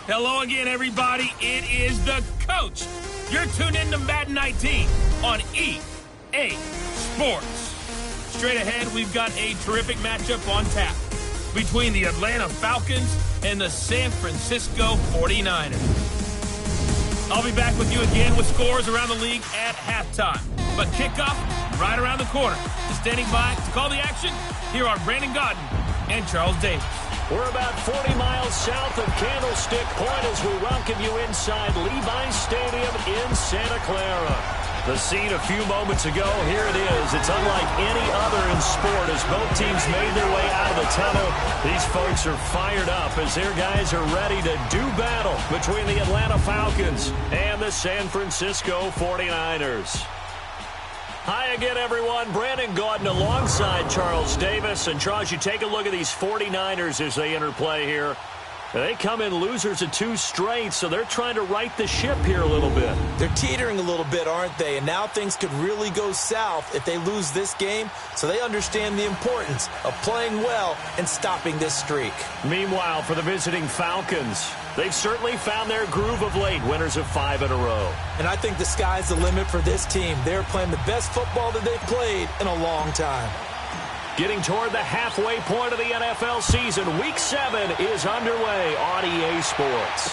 Hello again, everybody. It is the coach. You're tuned in to Madden 19 on EA Sports. Straight ahead, we've got a terrific matchup on tap between the Atlanta Falcons and the San Francisco 49ers. I'll be back with you again with scores around the league at halftime. But kickoff right around the corner. Standing by to call the action, here are Brandon Gaudin and Charles Davis. We're about 40 miles south of Candlestick Point as we welcome you inside Levi's Stadium in Santa Clara. The scene a few moments ago, here it is. It's unlike any other in sport as both teams made their way out of the tunnel. These folks are fired up as their guys are ready to do battle between the Atlanta Falcons and the San Francisco 49ers. Hi again, everyone. Brandon Gaudin alongside Charles Davis. And, Charles, you take a look at these 49ers as they interplay here. They come in losers of 2 straight, so they're trying to right the ship here a little bit. They're teetering a little bit, aren't they? And now things could really go south if they lose this game, so they understand the importance of playing well and stopping this streak. Meanwhile, for the visiting Falcons, they've certainly found their groove of late, winners of 5 in a row. And I think the sky's the limit for this team. They're playing the best football that they've played in a long time. Getting toward the halfway point of the NFL season, Week 7 is underway on EA Sports.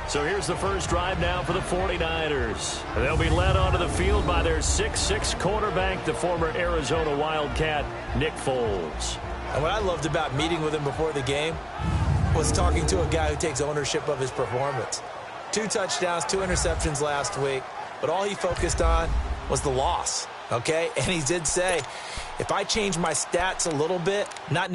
So here's the first drive now for the 49ers. They'll be led onto the field by their 6'6" quarterback, the former Arizona Wildcat, Nick Foles. And what I loved about meeting with him before the game was talking to a guy who takes ownership of his performance. 2 touchdowns, 2 interceptions last week, but all he focused on was the loss, okay? And he did say, if I change my stats a little bit, not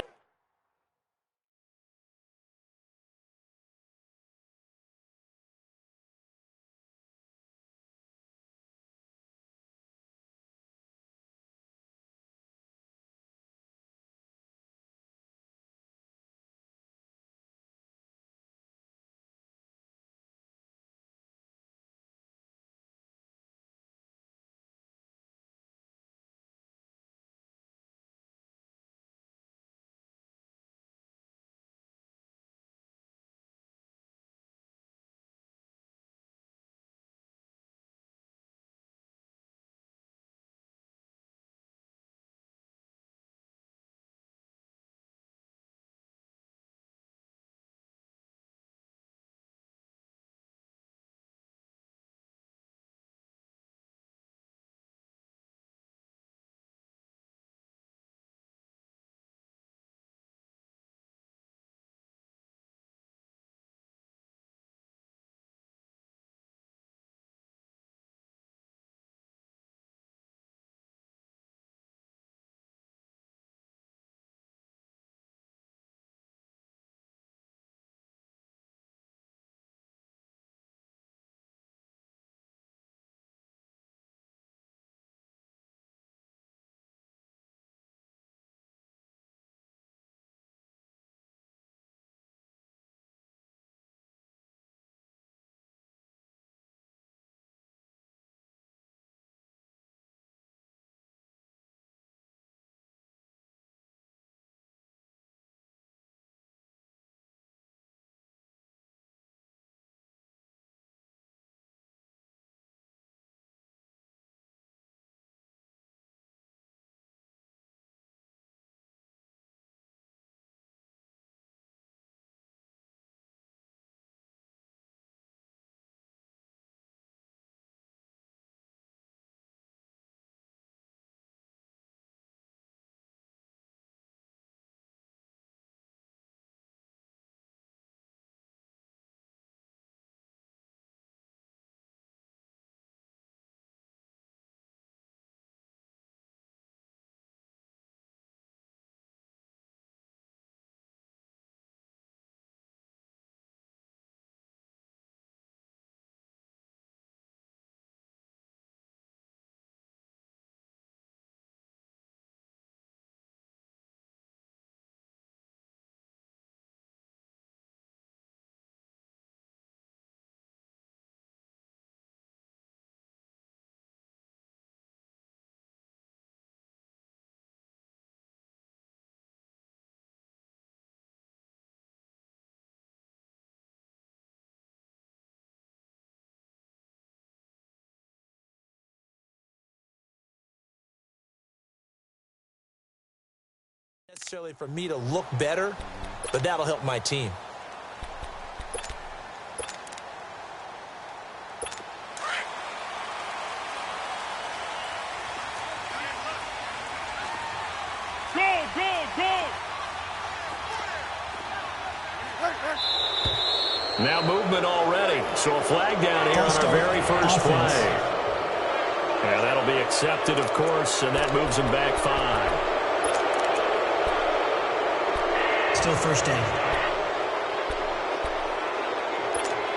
necessarily for me to look better, but that'll help my team. Now movement already, so a flag down here on our very first play. And that'll be accepted, of course, and that moves him back 5. Still first down.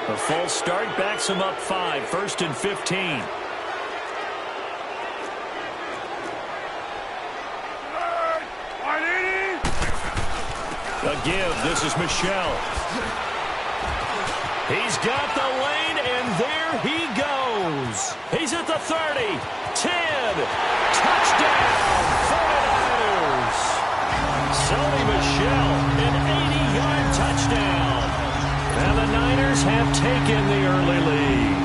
A false start backs him up 5, 1st and 15. A give, this is Michelle. He's got the lane, and there he goes. He's at the 30, 10, touchdown, 49ers. Sony Michel, an 80-yard touchdown. And the Niners have taken the early lead.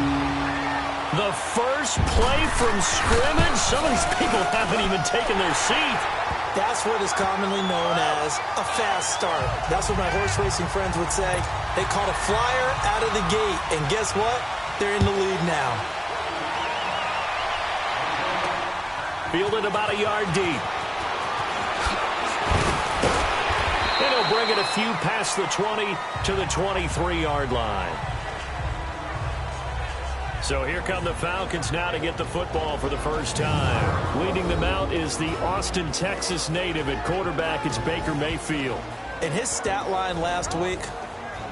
The first play from scrimmage, some of these people haven't even taken their seat. That's what is commonly known as a fast start. That's what my horse racing friends would say. They caught a flyer out of the gate, and guess what? They're in the lead now. Fielded about a yard deep. And he'll bring it a few past the 20 to the 23-yard line. So here come the Falcons now to get the football for the first time. Leading them out is the Austin, Texas native. At quarterback, it's Baker Mayfield. In his stat line last week,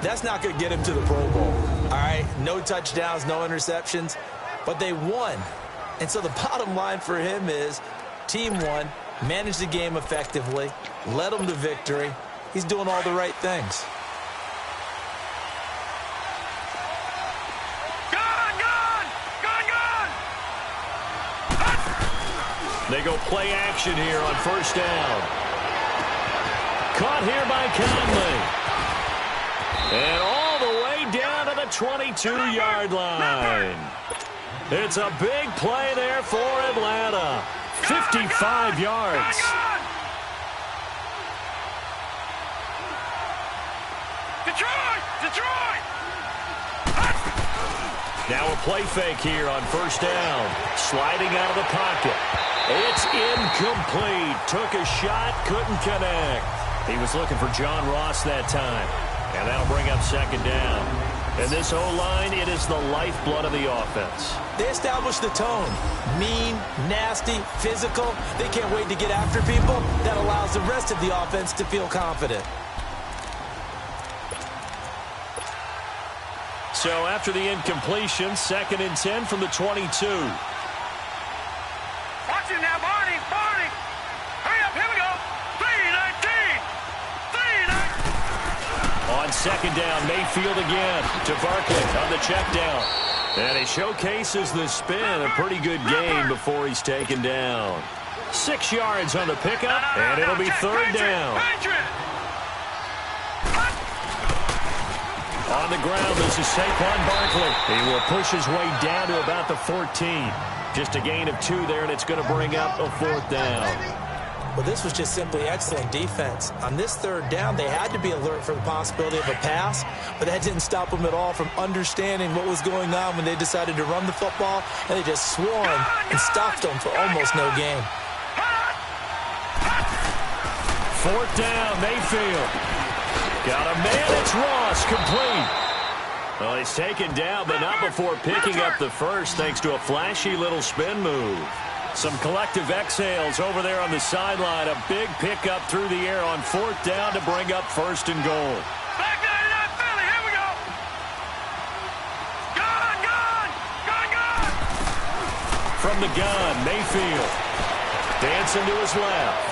that's not going to get him to the Pro Bowl. All right, no touchdowns, no interceptions, but they won. And so the bottom line for him is team won, managed the game effectively, led them to victory. He's doing all the right things. They go play action here on first down. Caught here by Conley. And all the way down to the 22-yard line. It's a big play there for Atlanta. 55 yards. Detroit! Now a play fake here on first down. Sliding out of the pocket. It's incomplete. Took a shot, couldn't connect. He was looking for John Ross that time. And that'll bring up second down. And this O-line, it is the lifeblood of the offense. They established the tone. Mean, nasty, physical. They can't wait to get after people. That allows the rest of the offense to feel confident. So after the incompletion, 2nd and 10 from the 22. Watch it now, Barney. Hurry up, here we go. 3-19. On second down, Mayfield again to Barkley on the check down. And he showcases the spin. A pretty good game before he's taken down. 6 yards on the pickup, and it'll be third down. On the ground, this is Saquon Barkley. He will push his way down to about the 14. Just a gain of 2 there, and it's going to bring up a 4th down. Well, this was just simply excellent defense. On this third down, they had to be alert for the possibility of a pass, but that didn't stop them at all from understanding what was going on when they decided to run the football, and they just swarmed and stopped them for almost no gain. 4th down, Mayfield. Got a man, it's Ross, complete. Well, he's taken down, but not before picking up the first, thanks to a flashy little spin move. Some collective exhales over there on the sideline. A big pickup through the air on 4th down to bring up 1st and goal. Back 99 Philly, here we go. Gun! From the gun, Mayfield. Dancing to his left.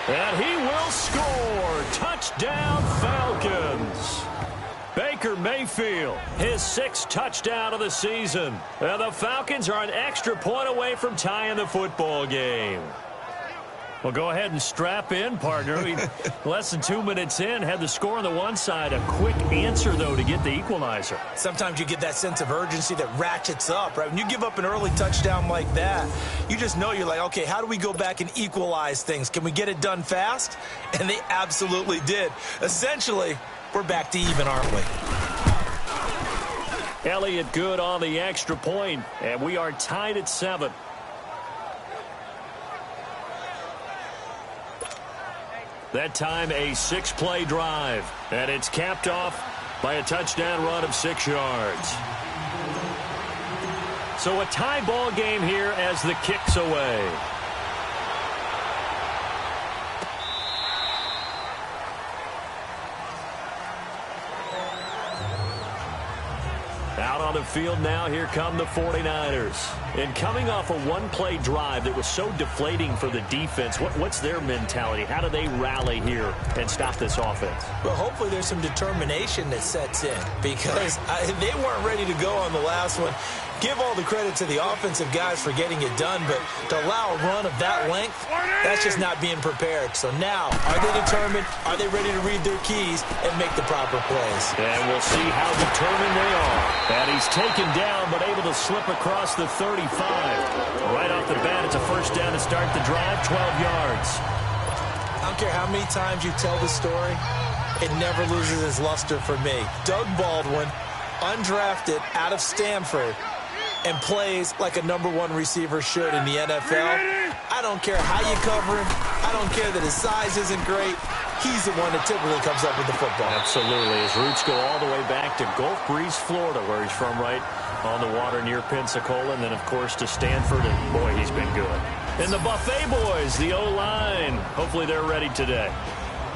And he will score. Touchdown, Falcons. Baker Mayfield, his 6th touchdown of the season. And the Falcons are an extra point away from tying the football game. Well, go ahead and strap in, partner. Less than 2 minutes in, had the score on the one side. A quick answer, though, to get the equalizer. Sometimes you get that sense of urgency that ratchets up, right? When you give up an early touchdown like that, you just know you're like, okay, how do we go back and equalize things? Can we get it done fast? And they absolutely did. Essentially, we're back to even, aren't we? Elliott good on the extra point, and we are tied at 7. That time a 6-play drive, and it's capped off by a touchdown run of 6 yards. So a tie ball game here as the kick's away. Out on the field now, here come the 49ers. And coming off a one-play drive that was so deflating for the defense, what's their mentality? How do they rally here and stop this offense? Well, hopefully there's some determination that sets in because they weren't ready to go on the last one. Give all the credit to the offensive guys for getting it done, but to allow a run of that length, that's just not being prepared. So now, are they determined? Are they ready to read their keys and make the proper plays? And we'll see how determined they are. And he's taken down, but able to slip across the 35. Right off the bat, it's a first down to start the drive, 12 yards. I don't care how many times you tell the story, it never loses its luster for me. Doug Baldwin, undrafted out of Stanford, and plays like a #1 receiver should in the NFL. I don't care how you cover him. I don't care that his size isn't great. He's the one that typically comes up with the football. Absolutely. His roots go all the way back to Gulf Breeze, Florida, where he's from, right on the water near Pensacola, and then, of course, to Stanford, and, boy, he's been good. And the Buffet boys, the O-line, hopefully they're ready today.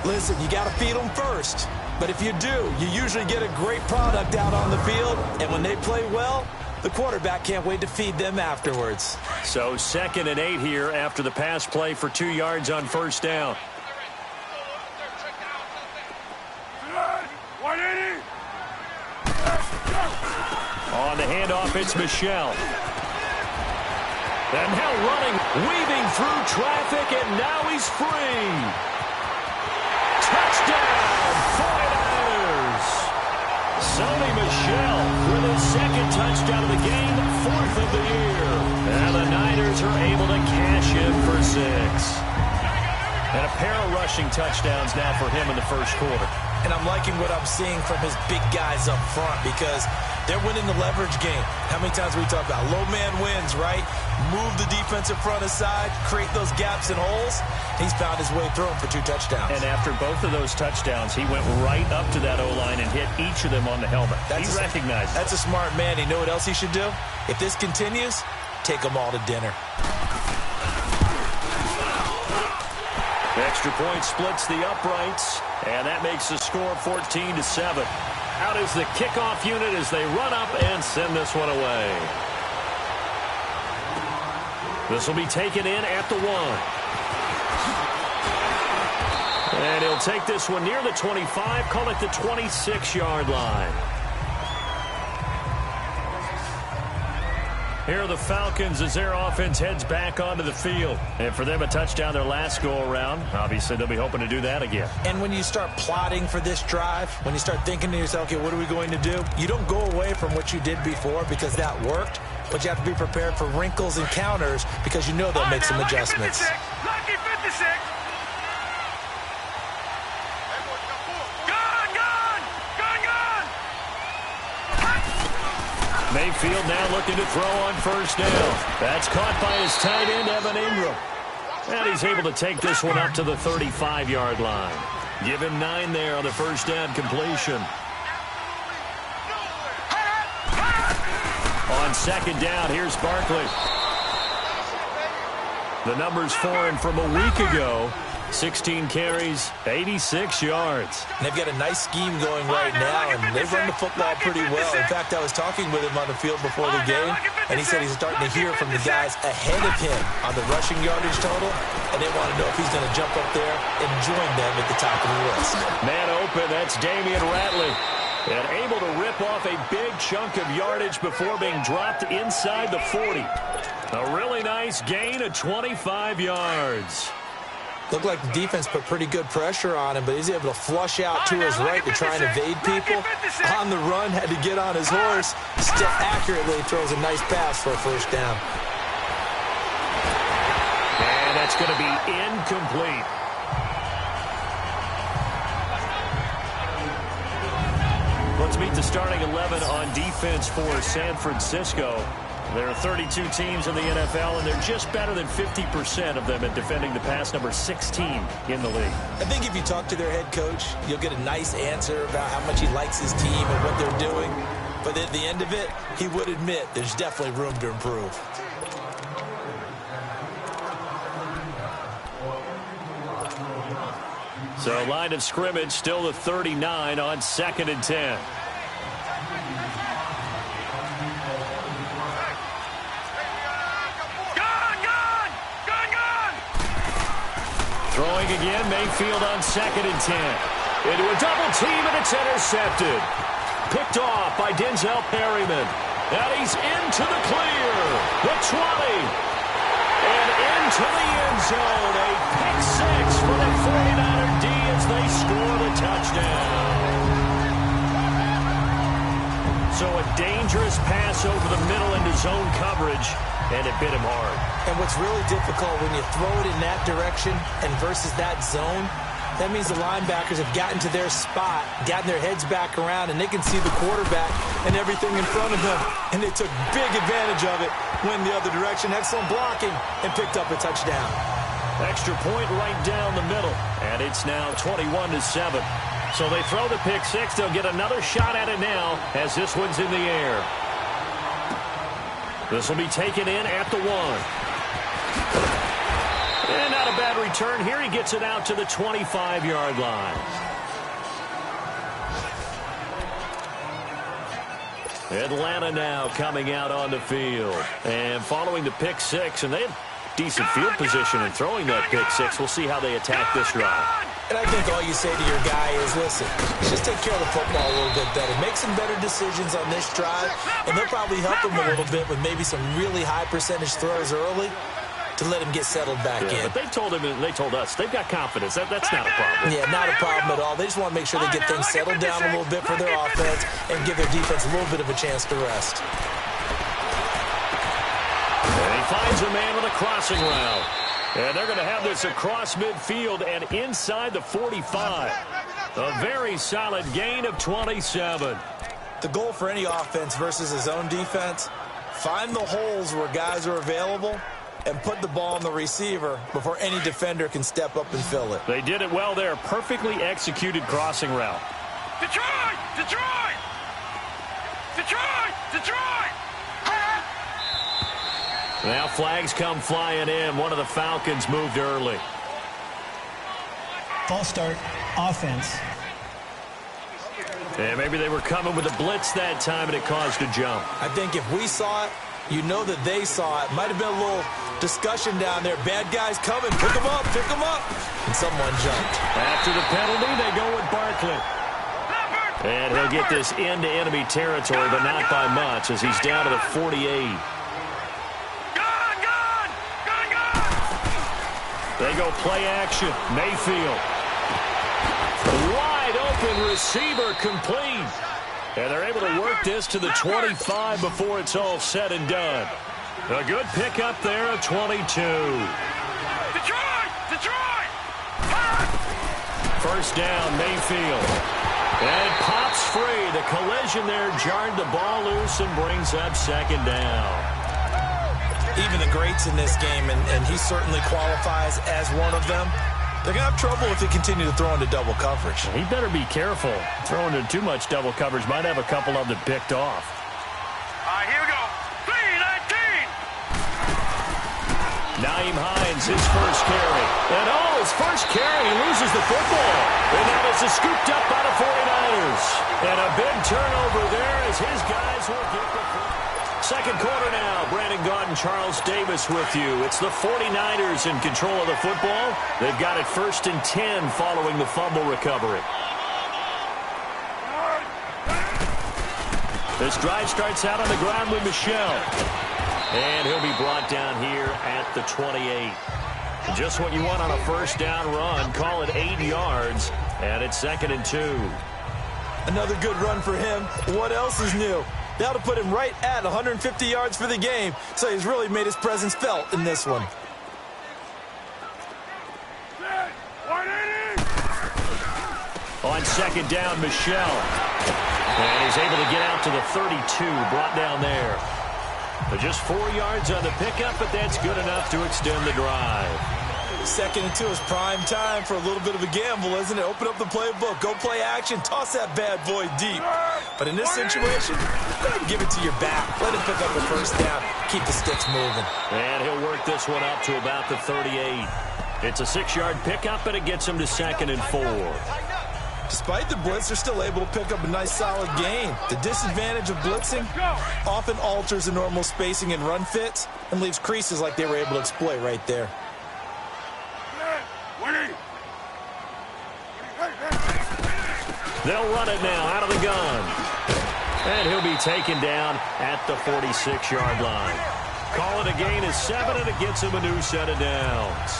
Listen, you got to feed them first. But if you do, you usually get a great product out on the field, and when they play well, the quarterback can't wait to feed them afterwards. So 2nd and 8 here after the pass play for 2 yards on first down. On the handoff, it's Michel. And now running, weaving through traffic, and now he's free. Touchdown, 49ers. Sony Michel with his 2nd touchdown of the game, 4th of the year. And the Niners are able to cash in for 6. And a pair of rushing touchdowns now for him in the first quarter. And I'm liking what I'm seeing from his big guys up front because they're winning the leverage game. How many times we talk about low man wins, right? Move the defensive front aside, create those gaps and holes. He's found his way through them for 2 touchdowns. And after both of those touchdowns, he went right up to that O-line and hit each of them on the helmet. He recognized it. That's a smart man. You know what else he should do? If this continues, take them all to dinner. The extra point splits the uprights, and that makes the score 14-7. Out is the kickoff unit as they run up and send this one away. This will be taken in at the 1. And he'll take this one near the 25, call it the 26-yard line. Here are the Falcons as their offense heads back onto the field. And for them, a touchdown their last go-around. Obviously, they'll be hoping to do that again. And when you start plotting for this drive, when you start thinking to yourself, okay, what are we going to do? You don't go away from what you did before because that worked, but you have to be prepared for wrinkles and counters because you know they'll make some adjustments. Lucky 56. Mayfield now looking to throw on first down. That's caught by his tight end, Evan Ingram. And he's able to take this one up to the 35-yard line. Give him 9 there on the first down completion. On second down, here's Barkley. The numbers for him from a week ago. 16 carries, 86 yards. And they've got a nice scheme going right now, and they run the football pretty well. In fact, I was talking with him on the field before the game, and he said he's starting to hear from the guys ahead of him on the rushing yardage total, and they want to know if he's going to jump up there and join them at the top of the list. Man open, that's Damian Ratley. And able to rip off a big chunk of yardage before being dropped inside the 40. A really nice gain of 25 yards. Looked like the defense put pretty good pressure on him, but he's able to flush out to his right to try and evade people. On the run, had to get on his horse. Still accurately throws a nice pass for a first down. And that's going to be incomplete. Let's meet the starting 11 on defense for San Francisco. There are 32 teams in the NFL, and they're just better than 50% of them at defending the pass, number 16 in the league. I think if you talk to their head coach, you'll get a nice answer about how much he likes his team and what they're doing. But at the end of it, he would admit there's definitely room to improve. So line of scrimmage still the 39 on 2nd and 10. Throwing again, Mayfield on 2nd and 10. Into a double team, and it's intercepted. Picked off by Denzel Perryman. And he's into the clear. The 20. And into the end zone. A pick six for the 49er D as they score the touchdown. So a dangerous pass over the middle into zone coverage. And it bit him hard. And what's really difficult when you throw it in that direction and versus that zone, that means the linebackers have gotten to their spot, gotten their heads back around, and they can see the quarterback and everything in front of them. And they took big advantage of it, went the other direction, excellent blocking, and picked up a touchdown. Extra point right down the middle. And it's now 21-7. So they throw the pick six. They'll get another shot at it now as this one's in the air. This will be taken in at the 1. And not a bad return here. He gets it out to the 25-yard line. Atlanta now coming out on the field. And following the pick six, and they have decent field position in throwing that pick six. We'll see how they attack this drive. And I think all you say to your guy is, listen, just take care of the football a little bit better. Make some better decisions on this drive, and they'll probably help him a little bit with maybe some really high percentage throws early to let him get settled back in. But they told us, they've got confidence. That's not a problem. Yeah, not a problem at all. They just want to make sure they get things settled down a little bit for their offense and give their defense a little bit of a chance to rest. And he finds a man with a crossing route. And they're going to have this across midfield and inside the 45. A very solid gain of 27. The goal for any offense versus his own defense, find the holes where guys are available and put the ball on the receiver before any defender can step up and fill it. They did it well there. Perfectly executed crossing route. Detroit! Detroit! Detroit! Detroit! Now flags come flying in. One of the Falcons moved early. False start, offense. And maybe they were coming with a blitz that time, and it caused a jump. I think if we saw it, you know that they saw it. Might have been a little discussion down there. Bad guys coming. Pick them up. Pick them up. And someone jumped. After the penalty, they go with Barkley. And he'll get this into enemy territory, but not by much, as he's down to the 48. They go play action. Mayfield. Wide open receiver complete. And they're able to work this to the 25 before it's all said and done. A good pickup there of 22. Detroit! Detroit! First down, Mayfield. And it pops free. The collision there jarred the ball loose and brings up second down. Even the greats in this game, and he certainly qualifies as one of them, they're going to have trouble if they continue to throw into double coverage. He better be careful. Throwing into too much double coverage might have a couple of them picked off. All right, here we go. 3-19. Naeem Hines, his first carry. And his first carry, he loses the football. And now this is scooped up by the 49ers. And a big turnover there as his guys will get the football. Second quarter now. Brandon Gaudin, Charles Davis with you. It's the 49ers in control of the football. They've got it 1st and 10 following the fumble recovery. This drive starts out on the ground with Michel. And he'll be brought down here at the 28. Just what you want on a first down run. Call it 8 yards, and it's 2nd and 2. Another good run for him. What else is new? That'll put him right at 150 yards for the game, so he's really made his presence felt in this one. On 2nd down, Michelle. And he's able to get out to the 32, brought down there. But just 4 yards on the pickup, but that's good enough to extend the drive. 2nd and 2 is prime time for a little bit of a gamble, isn't it? Open up the playbook, go play action, toss that bad boy deep. But in this situation, go ahead and give it to your back. Let him pick up the first down, keep the sticks moving. And he'll work this one up to about the 38. It's a 6-yard pickup, and it gets him to 2nd and 4. Despite the blitz, they're still able to pick up a nice solid gain. The disadvantage of blitzing often alters the normal spacing and run fits and leaves creases like they were able to exploit right there. They'll run it now out of the gun. And he'll be taken down at the 46-yard line. Call it a gain of 7, and it gets him a new set of downs.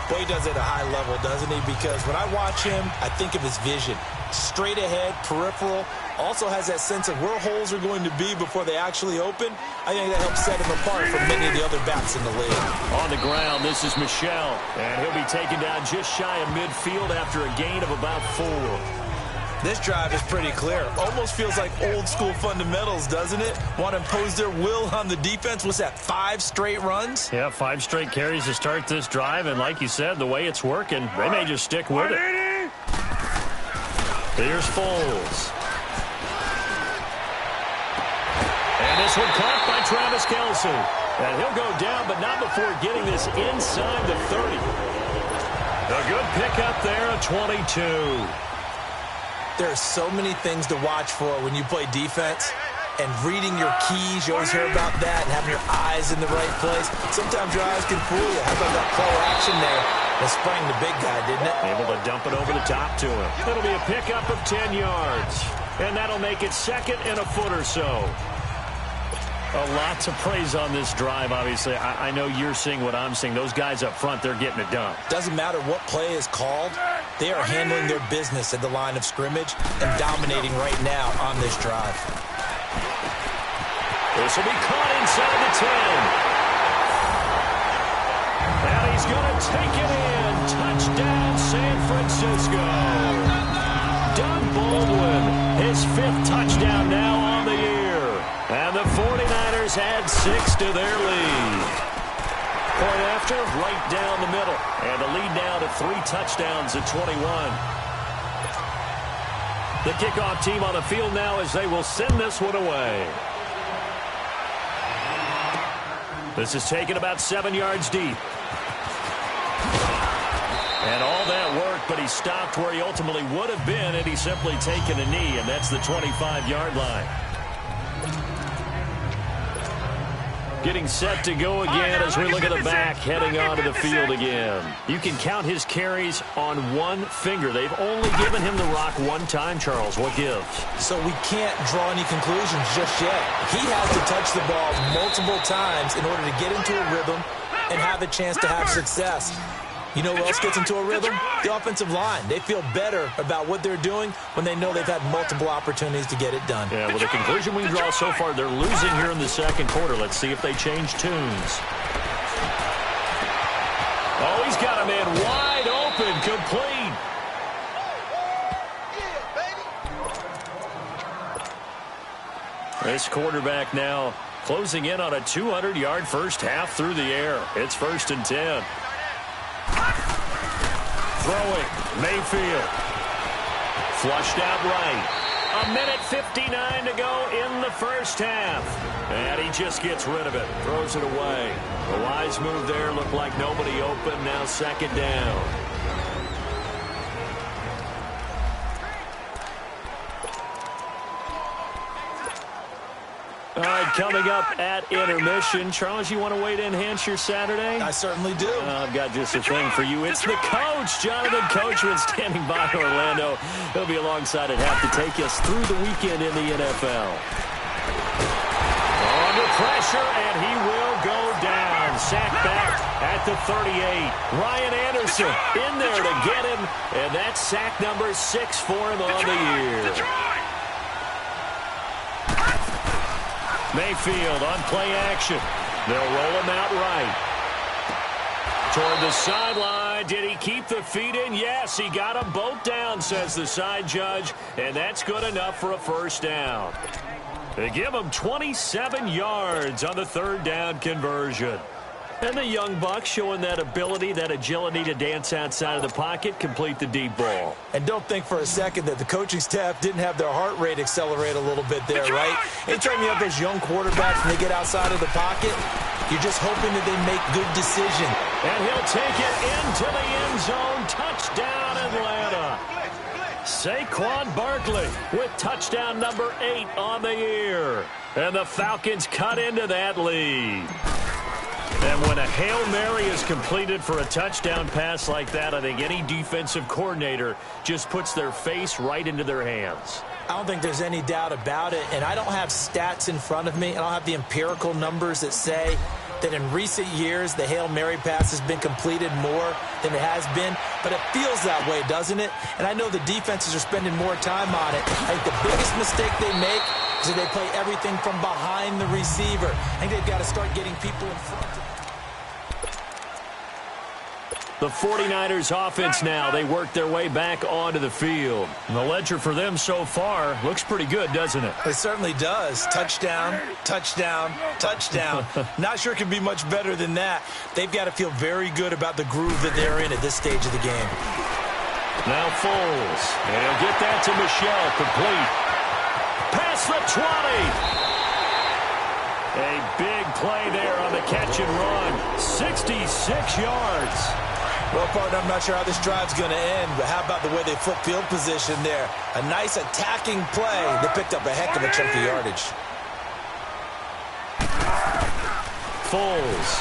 Boy, he does it at a high level, doesn't he? Because when I watch him, I think of his vision. Straight ahead, peripheral, also has that sense of where holes are going to be before they actually open. I think that helps set him apart from many of the other backs in the league. On the ground, this is Michelle. And he'll be taken down just shy of midfield after a gain of about 4. This drive is pretty clear. Almost feels like old school fundamentals, doesn't it? Want to impose their will on the defense. Was that 5 straight runs? Yeah, 5 straight carries to start this drive. And like you said, the way it's working, they may just stick with it. Here's Foles. And this one caught by Travis Kelce. And he'll go down, but not before getting this inside the 30. A good pickup there, a 22. There are so many things to watch for when you play defense. And reading your keys, you always hear about that, and having your eyes in the right place. Sometimes your eyes can fool you. How about that play action there? That sprang the big guy, didn't it? Able to dump it over the top to him. It'll be a pickup of 10 yards. And that'll make it 2nd and a foot or so. A lot to praise on this drive, obviously. I know you're seeing what I'm seeing. Those guys up front, they're getting it done. Doesn't matter what play is called. They are handling their business at the line of scrimmage and dominating right now on this drive. This will be caught inside the 10. And he's going to take it in. Touchdown, San Francisco. Doug Baldwin, his 5th touchdown now on the year. And the 49ers add 6 to their lead. Point after, right down the middle. And the lead now to 3 touchdowns at 21. The kickoff team on the field now as they will send this one away. This is taken about 7 yards deep. And all that work, but he stopped where he ultimately would have been had he simply taken a knee, and that's the 25-yard line. Getting set to go again as we look at the back heading onto the field again. You can count his carries on one finger. They've only given him the rock one time, Charles. What gives? So we can't draw any conclusions just yet. He has to touch the ball multiple times in order to get into a rhythm and have a chance to have success. You know who else gets into a rhythm? The offensive line. They feel better about what they're doing when they know they've had multiple opportunities to get it done. Yeah, well, the conclusion we draw so far, they're losing here in the second quarter. Let's see if they change tunes. Oh, he's got him in wide open, complete. This quarterback now closing in on a 200-yard first half through the air. It's 1st and 10. Throwing, Mayfield. Flushed out right. 1:59 to go in the first half. And he just gets rid of it. Throws it away. A wise move there. Looked like nobody open. Now 2nd down. All right, coming up at intermission. Charles, you want to wait to enhance your Saturday? I certainly do. I've got just a thing for you. It's the coach, Jonathan Coachman, standing by Orlando. He'll be alongside at half to take us through the weekend in the NFL. Under pressure, and he will go down. Sack back at the 38. Ryan Anderson in there to get him, and that's sack number 6 for him on the year. Mayfield on play action. They'll roll him out right. Toward the sideline. Did he keep the feet in? Yes, he got them both down, says the side judge, and that's good enough for a first down. They give him 27 yards on the third down conversion. And the young buck showing that ability, that agility to dance outside of the pocket, complete the deep ball. And don't think for a second that the coaching staff didn't have their heart rate accelerate a little bit there, right? Anytime you have those young quarterbacks and they get outside of the pocket, you're just hoping that they make good decisions. And he'll take it into the end zone. Touchdown, Atlanta. Saquon Barkley with touchdown number 8 on the year. And the Falcons cut into that lead. And when a Hail Mary is completed for a touchdown pass like that, I think any defensive coordinator just puts their face right into their hands. I don't think there's any doubt about it, and I don't have stats in front of me. I don't have the empirical numbers that say that in recent years the Hail Mary pass has been completed more than it has been, but it feels that way, doesn't it? And I know the defenses are spending more time on it. I think the biggest mistake they make is that they play everything from behind the receiver. I think they've got to start getting people in front of them. The 49ers offense now, they work their way back onto the field. And the ledger for them so far looks pretty good, doesn't it? It certainly does. Touchdown, touchdown, touchdown. Not sure it can be much better than that. They've got to feel very good about the groove that they're in at this stage of the game. Now Foles, and he'll get that to Michelle, complete. Past the 20. A big play there on the catch and run. 66 yards. Well, partner, I'm not sure how this drive's going to end, but how about the way they flip field position there? A nice attacking play. They picked up a heck of a chunk of yardage. Foles.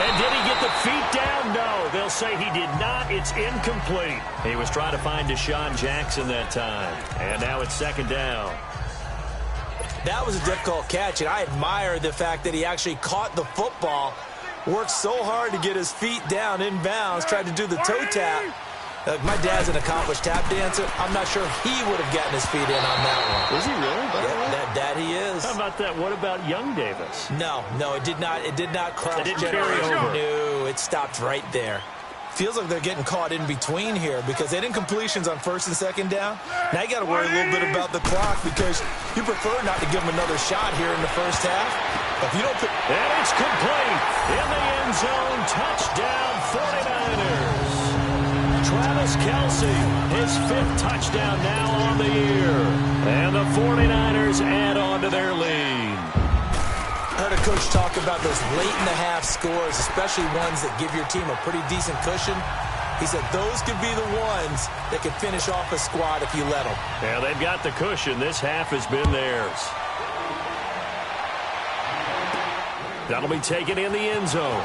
And did he get the feet down? No, they'll say he did not. It's incomplete. He was trying to find Deshaun Jackson that time. And now it's second down. That was a difficult catch, and I admire the fact that he actually caught the football, worked so hard to get his feet down inbounds, tried to do the toe tap. My dad's an accomplished tap dancer. I'm not sure he would have gotten his feet in on that one. Is he really? Yeah, that he is. How about that? What about Young Davis? No, it did not. It did not cross. It didn't carry over. No, it stopped right there. Feels like they're getting caught in between here because they didn't completions on first and second down. Now you got to worry a little bit about the clock because you prefer not to give them another shot here in the first half. If you don't, and it's complete in the end zone. Touchdown, 49ers. Travis Kelce, his 5th touchdown now on the year, and the 49ers add on to their lead. I heard a coach talk about those late-in-the-half scores, especially ones that give your team a pretty decent cushion. He said those could be the ones that could finish off a squad if you let them. Yeah, they've got the cushion. This half has been theirs. That'll be taken in the end zone.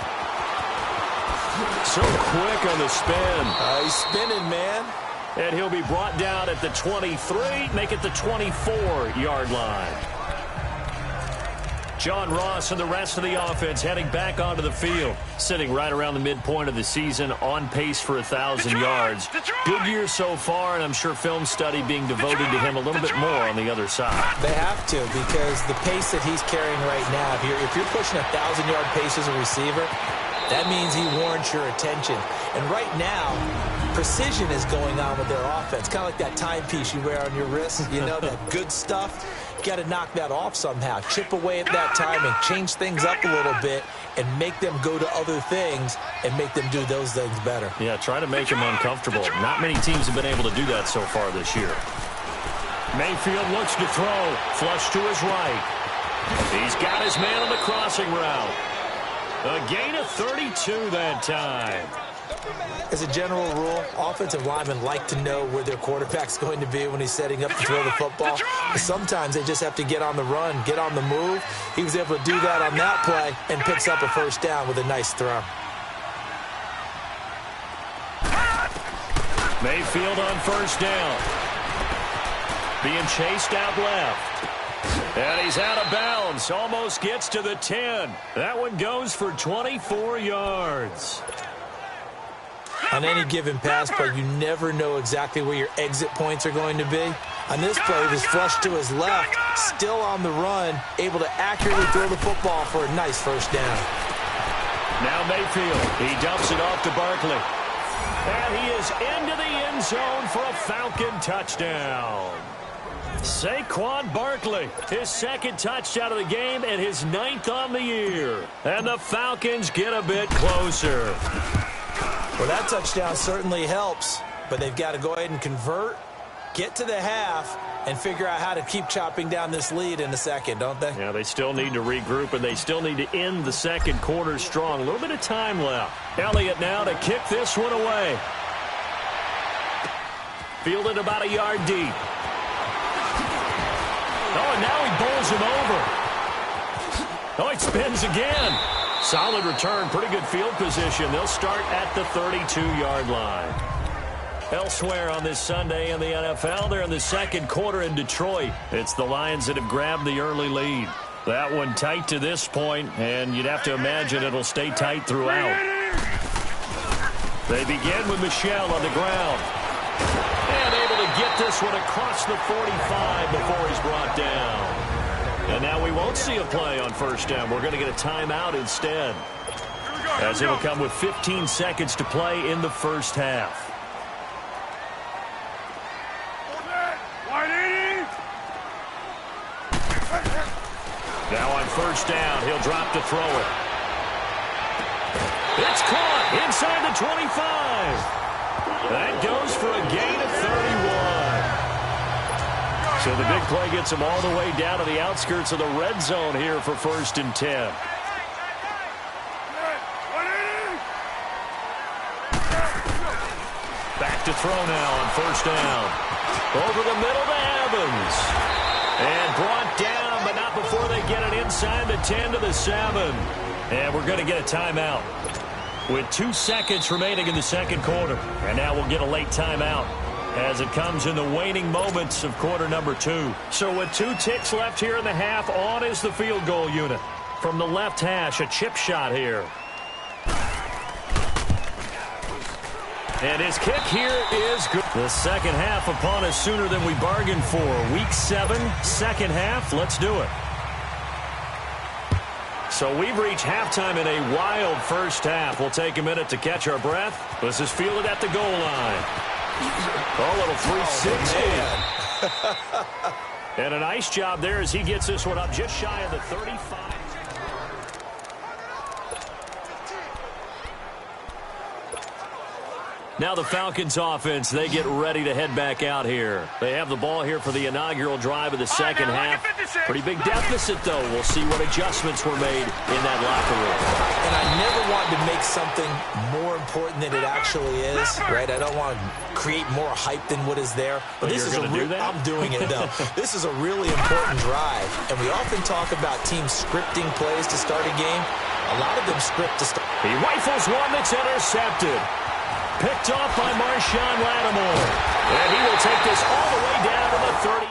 So quick on the spin. He's spinning, man. And he'll be brought down at the 23, make it the 24-yard line. John Ross and the rest of the offense heading back onto the field, sitting right around the midpoint of the season, on pace for 1,000 yards. Good year so far, and I'm sure film study being devoted to him a little bit more on the other side. They have to, because the pace that he's carrying right now, if you're pushing 1,000-yard pace as a receiver, that means he warrants your attention. And right now, precision is going on with their offense, kind of like that timepiece you wear on your wrist, you know, that good stuff. Got to knock that off somehow. Chip away at that timing, change things up a little bit, and make them go to other things and make them do those things better. Yeah, try to make them uncomfortable. Not many teams have been able to do that so far this year. Mayfield looks to throw. Flush to his right. He's got his man on the crossing route. A gain of 32 that time. As a general rule, offensive linemen like to know where their quarterback's going to be when he's setting up to throw the football. But sometimes they just have to get on the run, get on the move. He was able to do that on that play and picks up a first down with a nice throw. Mayfield on first down. Being chased out left. And he's out of bounds. Almost gets to the 10. That one goes for 24 yards. On any given pass play, you never know exactly where your exit points are going to be. On this play, he was flushed to his left, still on the run, able to accurately throw the football for a nice first down. Now Mayfield, he dumps it off to Barkley. And he is into the end zone for a Falcon touchdown. Saquon Barkley, his second touchdown of the game and his 9th on the year. And the Falcons get a bit closer. Well, that touchdown certainly helps, but they've got to go ahead and convert, get to the half, and figure out how to keep chopping down this lead in the second, don't they? Yeah, they still need to regroup, and they still need to end the second quarter strong. A little bit of time left. Elliott now to kick this one away. Fielded about a yard deep. Oh, and now he bowls him over. Oh, he spins again. Solid return, pretty good field position. They'll start at the 32-yard line. Elsewhere on this Sunday in the NFL, they're in the second quarter in Detroit. It's the Lions that have grabbed the early lead. That one tight to this point, and you'd have to imagine it'll stay tight throughout. They begin with Michel on the ground. And able to get this one across the 45 before he's brought down. And now we won't see a play on first down. We're going to get a timeout instead. As it'll come with 15 seconds to play in the first half. Now on first down, he'll drop to throw it. It's caught inside the 25. That goes for a gain of 31. So the big play gets him all the way down to the outskirts of the red zone here for 1st and 10. Back to throw now on first down. Over the middle to Evans. And brought down, but not before they get it inside the 10 to the 7. And we're going to get a timeout with 2 seconds remaining in the second quarter. And now we'll get a late timeout as it comes in the waning moments of quarter number 2. So with 2 ticks left here in the half, on is the field goal unit. From the left hash, a chip shot here. And his kick here is good. The second half upon us sooner than we bargained for. Week 7, second half. Let's do it. So we've reached halftime in a wild first half. We'll take a minute to catch our breath. This is fielded at the goal line. A little 360. And a nice job there as he gets this one up just shy of the 35. Now the Falcons offense, they get ready to head back out here. They have the ball here for the inaugural drive of the second half. Pretty big deficit, though. We'll see what adjustments were made in that locker room. And I never want to make something more important than it actually is, right? I don't want to create more hype than what is there. But this is I'm doing it, though. This is a really important drive. And we often talk about teams scripting plays to start a game. A lot of them script to start. He rifles one that's intercepted. Picked off by Marshawn Lattimore. And he will take this all the way down to the 30.